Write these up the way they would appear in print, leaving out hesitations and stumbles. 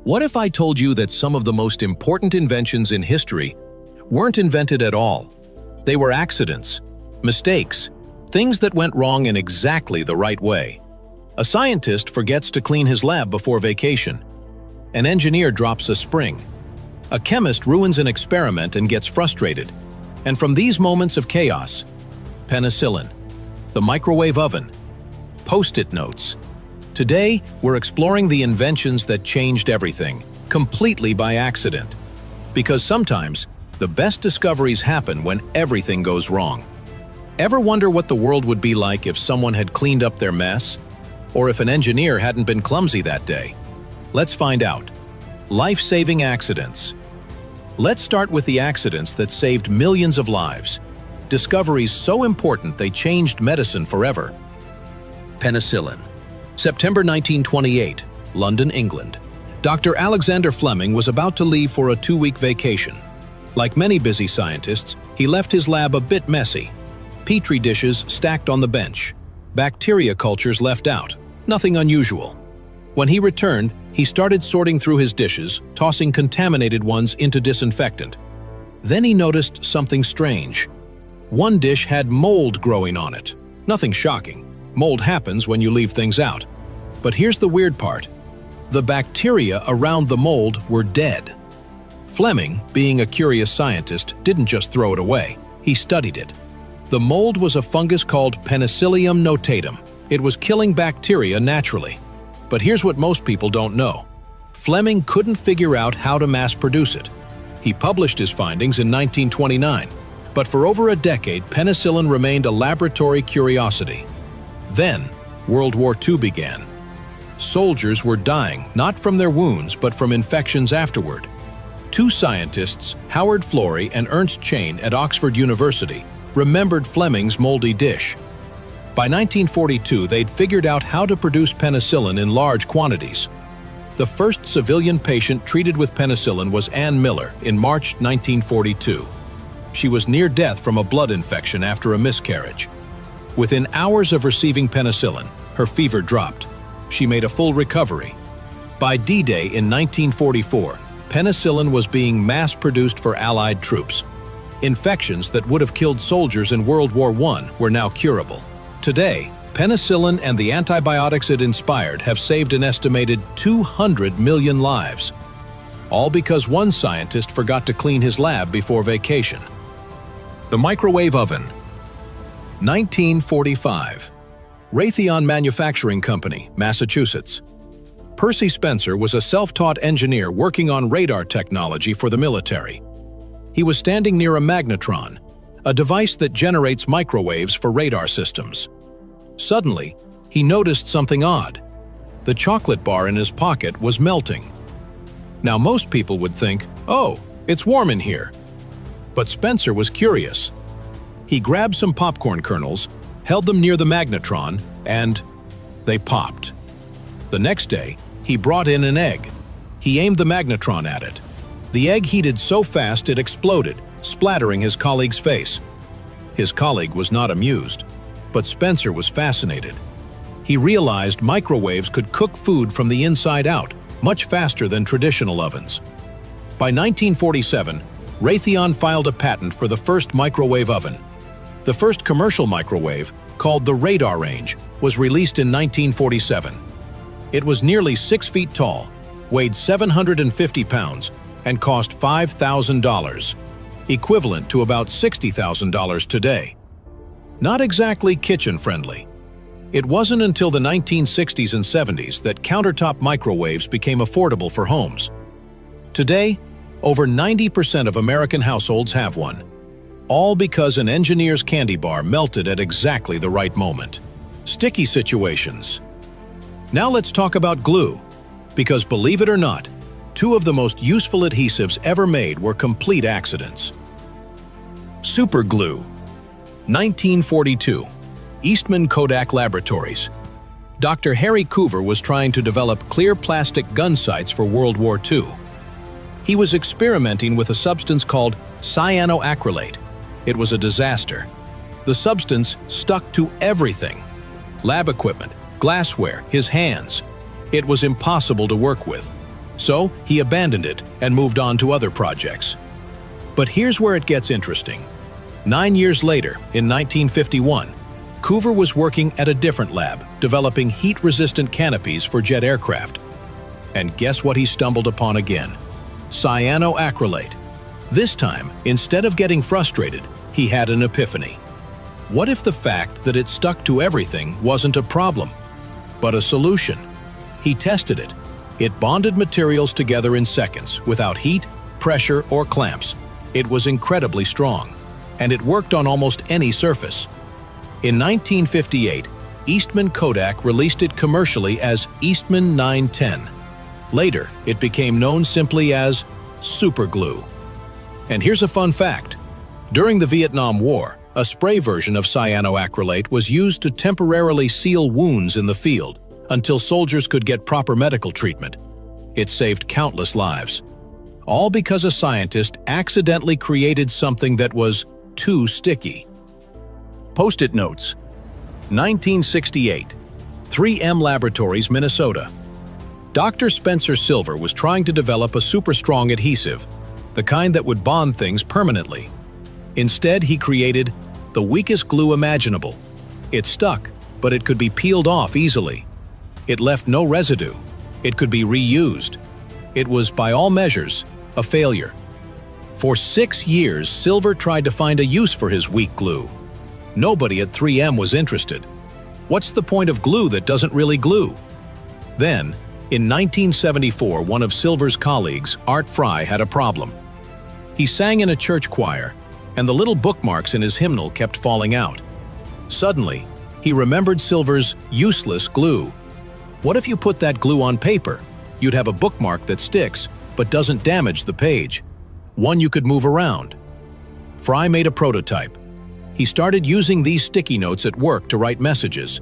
What if I told you that some of the most important inventions in history weren't invented at all? They were accidents, mistakes, things that went wrong in exactly the right way. A scientist forgets to clean his lab before vacation. An engineer drops a spring. A chemist ruins an experiment and gets frustrated. And from these moments of chaos, penicillin, the microwave oven, Post-it notes. Today, we're exploring the inventions that changed everything, completely by accident. Because sometimes, the best discoveries happen when everything goes wrong. Ever wonder what the world would be like if someone had cleaned up their mess? Or if an engineer hadn't been clumsy that day? Let's find out. Life-saving accidents. Let's start with the accidents that saved millions of lives. Discoveries so important they changed medicine forever. Penicillin. September 1928, London, England. Dr. Alexander Fleming was about to leave for a 2-week vacation. Like many busy scientists, he left his lab a bit messy. Petri dishes stacked on the bench. Bacteria cultures left out. Nothing unusual. When he returned, he started sorting through his dishes, tossing contaminated ones into disinfectant. Then he noticed something strange. One dish had mold growing on it. Nothing shocking. Mold happens when you leave things out. But here's the weird part. The bacteria around the mold were dead. Fleming, being a curious scientist, didn't just throw it away. He studied it. The mold was a fungus called Penicillium notatum. It was killing bacteria naturally. But here's what most people don't know. Fleming couldn't figure out how to mass-produce it. He published his findings in 1929. But for over a decade, penicillin remained a laboratory curiosity. Then, World War II began. Soldiers were dying, not from their wounds, but from infections afterward. 2 scientists, Howard Florey and Ernst Chain at Oxford University, remembered Fleming's moldy dish. By 1942, they'd figured out how to produce penicillin in large quantities. The first civilian patient treated with penicillin was Ann Miller in March 1942. She was near death from a blood infection after a miscarriage. Within hours of receiving penicillin, her fever dropped. She made a full recovery. By D-Day in 1944, penicillin was being mass-produced for Allied troops. Infections that would have killed soldiers in World War I were now curable. Today, penicillin and the antibiotics it inspired have saved an estimated 200 million lives. All because one scientist forgot to clean his lab before vacation. The microwave oven. 1945. Raytheon Manufacturing Company, Massachusetts. Percy Spencer was a self-taught engineer working on radar technology for the military. He was standing near a magnetron, a device that generates microwaves for radar systems. Suddenly, he noticed something odd. The chocolate bar in his pocket was melting. Now most people would think, "Oh, it's warm in here." But Spencer was curious. He grabbed some popcorn kernels, held them near the magnetron, and they popped. The next day, he brought in an egg. He aimed the magnetron at it. The egg heated so fast it exploded, splattering his colleague's face. His colleague was not amused, but Spencer was fascinated. He realized microwaves could cook food from the inside out, much faster than traditional ovens. By 1947, Raytheon filed a patent for the first microwave oven. The first commercial microwave, called the radar range, was released in 1947. It was nearly 6 feet tall, weighed 750 pounds, and cost $5,000, equivalent to about $60,000 today. Not exactly kitchen-friendly. It wasn't until the 1960s and 70s that countertop microwaves became affordable for homes. Today, over 90% of American households have one. All because an engineer's candy bar melted at exactly the right moment. Sticky situations. Now let's talk about glue, because believe it or not, 2 of the most useful adhesives ever made were complete accidents. Super glue. 1942. Eastman Kodak Laboratories. Dr. Harry Coover was trying to develop clear plastic gun sights for World War II. He was experimenting with a substance called cyanoacrylate. It was a disaster. The substance stuck to everything. Lab equipment, glassware, his hands. It was impossible to work with. So he abandoned it and moved on to other projects. But here's where it gets interesting. 9 years later, in 1951, Coover was working at a different lab, developing heat-resistant canopies for jet aircraft. And guess what he stumbled upon again? Cyanoacrylate. This time, instead of getting frustrated, he had an epiphany. What if the fact that it stuck to everything wasn't a problem, but a solution? He tested it. It bonded materials together in seconds, without heat, pressure, or clamps. It was incredibly strong, and it worked on almost any surface. In 1958, Eastman Kodak released it commercially as Eastman 910. Later, it became known simply as superglue. And here's a fun fact. During the Vietnam War, a spray version of cyanoacrylate was used to temporarily seal wounds in the field until soldiers could get proper medical treatment. It saved countless lives. All because a scientist accidentally created something that was too sticky. Post-it notes. 1968. 3M Laboratories, Minnesota. Dr. Spencer Silver was trying to develop a super strong adhesive, the kind that would bond things permanently. Instead, he created the weakest glue imaginable. It stuck, but it could be peeled off easily. It left no residue. It could be reused. It was, by all measures, a failure. For 6 years, Silver tried to find a use for his weak glue. Nobody at 3M was interested. What's the point of glue that doesn't really glue? Then, in 1974, one of Silver's colleagues, Art Fry, had a problem. He sang in a church choir, and the little bookmarks in his hymnal kept falling out. Suddenly, he remembered Silver's useless glue. What if you put that glue on paper? You'd have a bookmark that sticks, but doesn't damage the page. One you could move around. Fry made a prototype. He started using these sticky notes at work to write messages.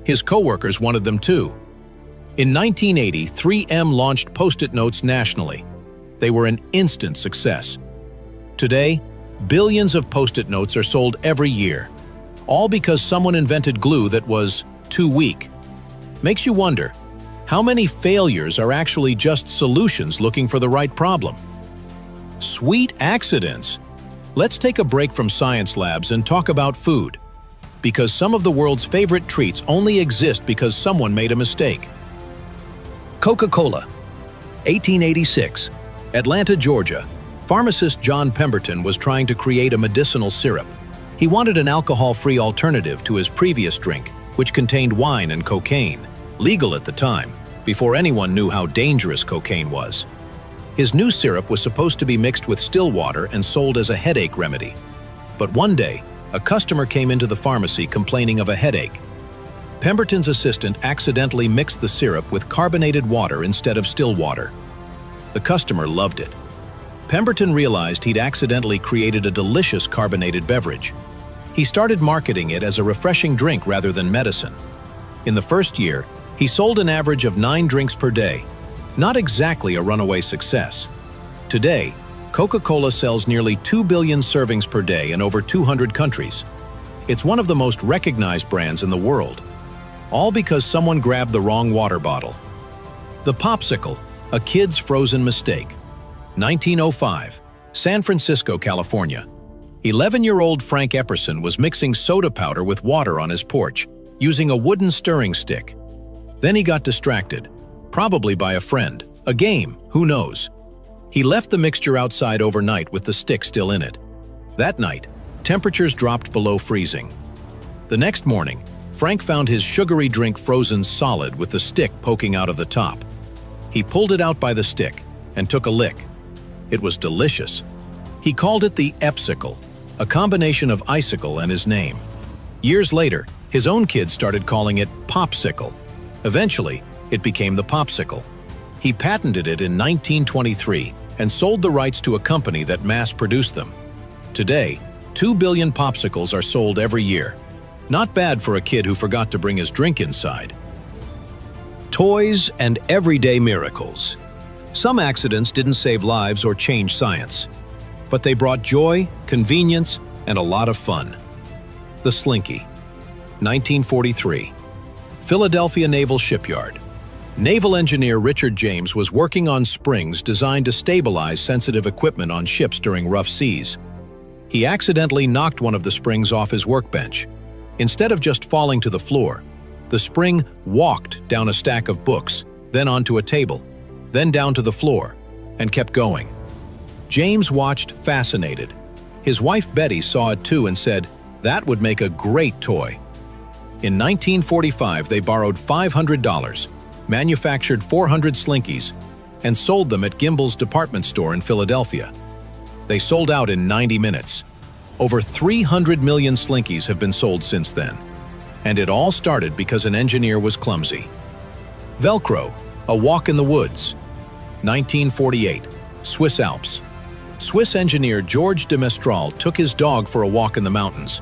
His coworkers wanted them too. In 1980, 3M launched Post-it notes nationally. They were an instant success. Today, billions of Post-it notes are sold every year, all because someone invented glue that was too weak. Makes you wonder, how many failures are actually just solutions looking for the right problem? Sweet accidents! Let's take a break from science labs and talk about food. Because some of the world's favorite treats only exist because someone made a mistake. Coca-Cola. 1886. Atlanta, Georgia. Pharmacist John Pemberton was trying to create a medicinal syrup. He wanted an alcohol-free alternative to his previous drink, which contained wine and cocaine, legal at the time, before anyone knew how dangerous cocaine was. His new syrup was supposed to be mixed with still water and sold as a headache remedy. But one day, a customer came into the pharmacy complaining of a headache. Pemberton's assistant accidentally mixed the syrup with carbonated water instead of still water. The customer loved it. Pemberton realized he'd accidentally created a delicious carbonated beverage. He started marketing it as a refreshing drink rather than medicine. In the first year, he sold an average of 9 drinks per day. Not exactly a runaway success. Today, Coca-Cola sells nearly 2 billion servings per day in over 200 countries. It's one of the most recognized brands in the world. All because someone grabbed the wrong water bottle. The Popsicle, a kid's frozen mistake. 1905, San Francisco, California. 11-year-old Frank Epperson was mixing soda powder with water on his porch, using a wooden stirring stick. Then he got distracted, probably by a friend, a game, who knows. He left the mixture outside overnight with the stick still in it. That night, temperatures dropped below freezing. The next morning, Frank found his sugary drink frozen solid with the stick poking out of the top. He pulled it out by the stick and took a lick. It was delicious. He called it the Epsicle, a combination of icicle and his name. Years later, his own kids started calling it Popsicle. Eventually, it became the Popsicle. He patented it in 1923 and sold the rights to a company that mass-produced them. Today, 2 billion Popsicles are sold every year. Not bad for a kid who forgot to bring his drink inside. Toys and everyday miracles. Some accidents didn't save lives or change science, but they brought joy, convenience, and a lot of fun. The Slinky. 1943. Philadelphia Naval Shipyard. Naval engineer Richard James was working on springs designed to stabilize sensitive equipment on ships during rough seas. He accidentally knocked one of the springs off his workbench. Instead of just falling to the floor, the spring walked down a stack of books, then onto a table, then down to the floor, and kept going. James watched fascinated. His wife Betty saw it too and said, "That would make a great toy." In 1945, they borrowed $500, manufactured 400 Slinkies, and sold them at Gimbel's department store in Philadelphia. They sold out in 90 minutes. Over 300 million Slinkies have been sold since then. And it all started because an engineer was clumsy. Velcro, a walk in the woods. 1948, Swiss Alps. Swiss engineer Georges de Mestral took his dog for a walk in the mountains.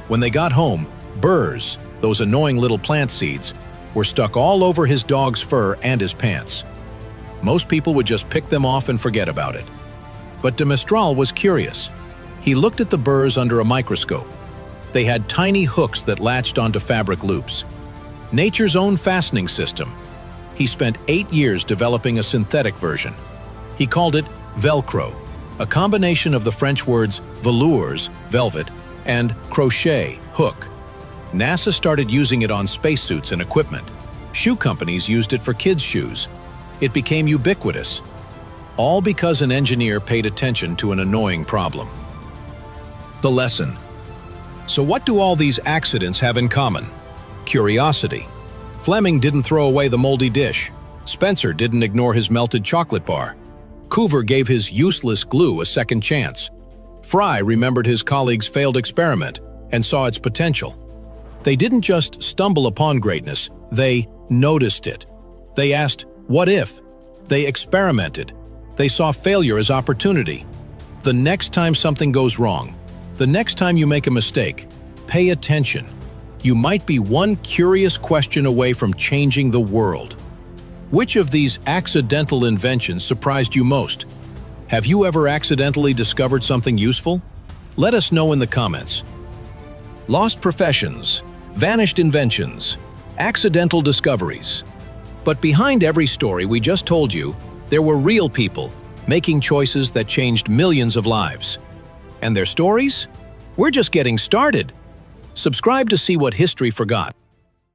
When they got home, burrs, those annoying little plant seeds, were stuck all over his dog's fur and his pants. Most people would just pick them off and forget about it. But de Mestral was curious. He looked at the burrs under a microscope. They had tiny hooks that latched onto fabric loops. Nature's own fastening system. He spent 8 years developing a synthetic version. He called it Velcro, a combination of the French words velours, velvet, and crochet, hook. NASA started using it on spacesuits and equipment. Shoe companies used it for kids' shoes. It became ubiquitous. All because an engineer paid attention to an annoying problem. The lesson. So what do all these accidents have in common? Curiosity. Fleming didn't throw away the moldy dish. Spencer didn't ignore his melted chocolate bar. Coover gave his useless glue a second chance. Fry remembered his colleague's failed experiment and saw its potential. They didn't just stumble upon greatness, they noticed it. They asked, "What if?" They experimented. They saw failure as opportunity. The next time something goes wrong, the next time you make a mistake, pay attention. You might be one curious question away from changing the world. Which of these accidental inventions surprised you most? Have you ever accidentally discovered something useful? Let us know in the comments. Lost professions, vanished inventions, accidental discoveries. But behind every story we just told you, there were real people making choices that changed millions of lives. And their stories? We're just getting started. Subscribe to see what history forgot.